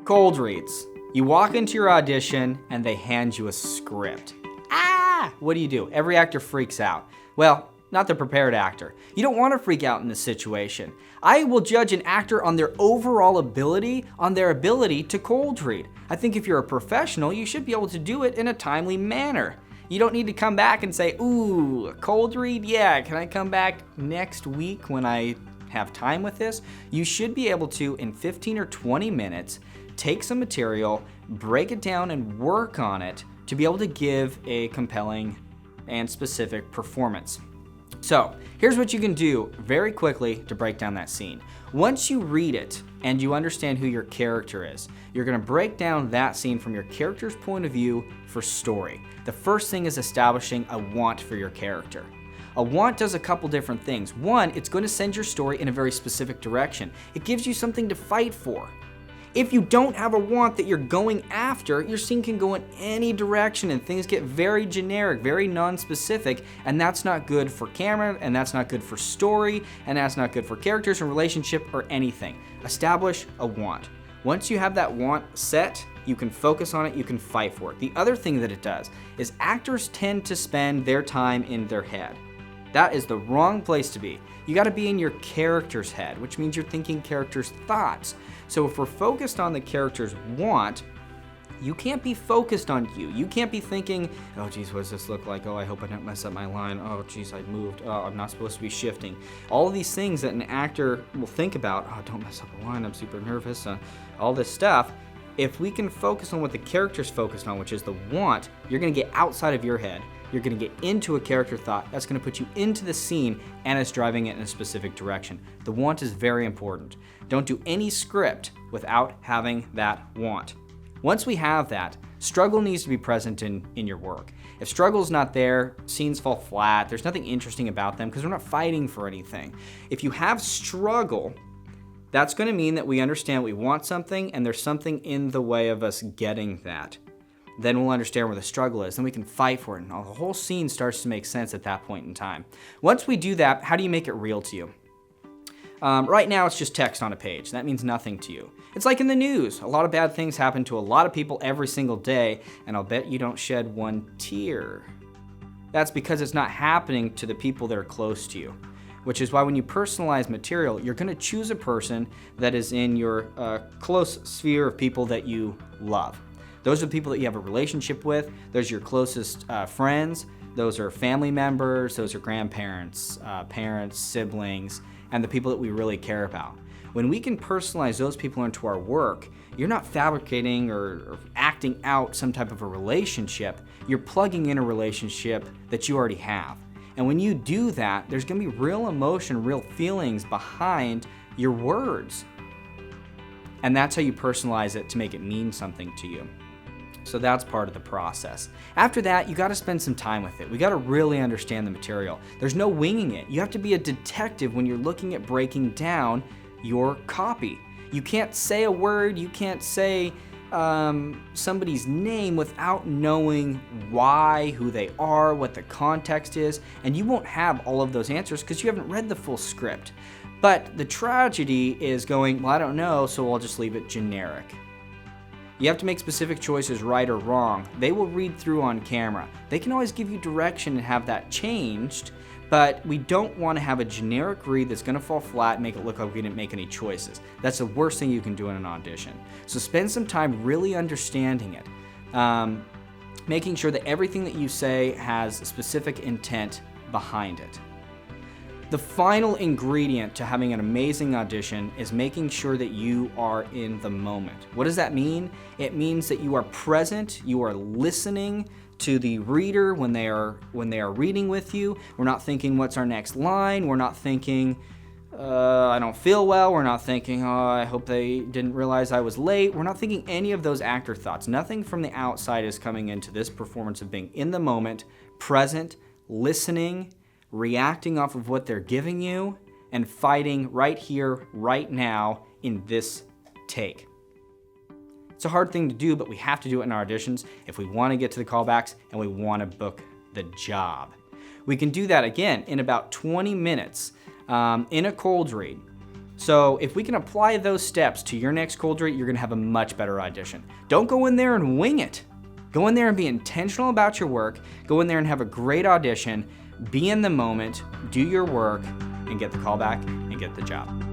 Cold reads. You walk into your audition and they hand you a script. What do? Every actor freaks out. Well, not the prepared actor. You don't want to freak out in this situation. I will judge an actor on their overall ability, on their ability to cold read. I think if you're a professional, you should be able to do it in a timely manner. You don't need to come back and say, ooh, cold read? Yeah, can I come back next week when I have time with this? You should be able to, in 15 or 20 minutes, take some material, break it down, and work on it to be able to give a compelling and specific performance. So here's what you can do very quickly to break down that scene. Once you read it and you understand who your character is, you're going to break down that scene from your character's point of view for story. The first thing is establishing a want for your character. A want does a couple different things. One, it's going to send your story in a very specific direction. It gives you something to fight for. If you don't have a want that you're going after, your scene can go in any direction and things get very generic, very non-specific, and that's not good for camera, and that's not good for story, and that's not good for characters and relationship or anything. Establish a want. Once you have that want set, you can focus on it, you can fight for it. The other thing that it does is actors tend to spend their time in their head. That is the wrong place to be. You got to be in your character's head, which means you're thinking character's thoughts. So if we're focused on the character's want, you can't be focused on you. You can't be thinking, oh geez, what does this look like? Oh, I hope I don't mess up my line. Oh geez, I moved. Oh, I'm not supposed to be shifting. All of these things that an actor will think about, oh, don't mess up a line, I'm super nervous, all this stuff. If we can focus on what the character's focused on, which is the want, you're gonna get outside of your head. You're gonna get into a character thought that's gonna put you into the scene and it's driving it in a specific direction. The want is very important. Don't do any script without having that want. Once we have that, struggle needs to be present in your work. If struggle's not there, scenes fall flat, there's nothing interesting about them because we're not fighting for anything. If you have struggle, that's gonna mean that we understand we want something and there's something in the way of us getting that. Then we'll understand where the struggle is, then we can fight for it, and the whole scene starts to make sense at that point in time. Once we do that, how do you make it real to you? Right now, it's just text on a page. That means nothing to you. It's like in the news. A lot of bad things happen to a lot of people every single day, and I'll bet you don't shed one tear. That's because it's not happening to the people that are close to you, which is why when you personalize material, you're going to choose a person that is in your close sphere of people that you love. Those are the people that you have a relationship with. Those are your closest friends. Those are family members. Those are grandparents, parents, siblings, and the people that we really care about. When we can personalize those people into our work, you're not fabricating or acting out some type of a relationship. You're plugging in a relationship that you already have. And when you do that, there's gonna be real emotion, real feelings behind your words. And that's how you personalize it to make it mean something to you. So that's part of the process. After that, you gotta spend some time with it. We gotta really understand the material. There's no winging it. You have to be a detective when you're looking at breaking down your copy. You can't say a word, you can't say somebody's name without knowing why, who they are, what the context is, and you won't have all of those answers because you haven't read the full script. But the tragedy is going, well, I don't know, so I'll just leave it generic. You have to make specific choices, right or wrong. They will read through on camera. They can always give you direction and have that changed, but we don't want to have a generic read that's gonna fall flat and make it look like we didn't make any choices. That's the worst thing you can do in an audition. So spend some time really understanding it, making sure that everything that you say has specific intent behind it. The final ingredient to having an amazing audition is making sure that you are in the moment. What does that mean? It means that you are present, you are listening to the reader when they are reading with you. We're not thinking, what's our next line? We're not thinking, I don't feel well. We're not thinking, oh, I hope they didn't realize I was late. We're not thinking any of those actor thoughts. Nothing from the outside is coming into this performance of being in the moment, present, listening, reacting off of what they're giving you, and fighting right here, right now, in this take. It's a hard thing to do, but we have to do it in our auditions if we want to get to the callbacks and we want to book the job. We can do that again in about 20 minutes in a cold read. So if we can apply those steps to your next cold read, you're gonna have a much better audition. Don't go in there and wing it. Go in there and be intentional about your work. Go in there and have a great audition. Be in the moment, do your work, and get the call back and get the job.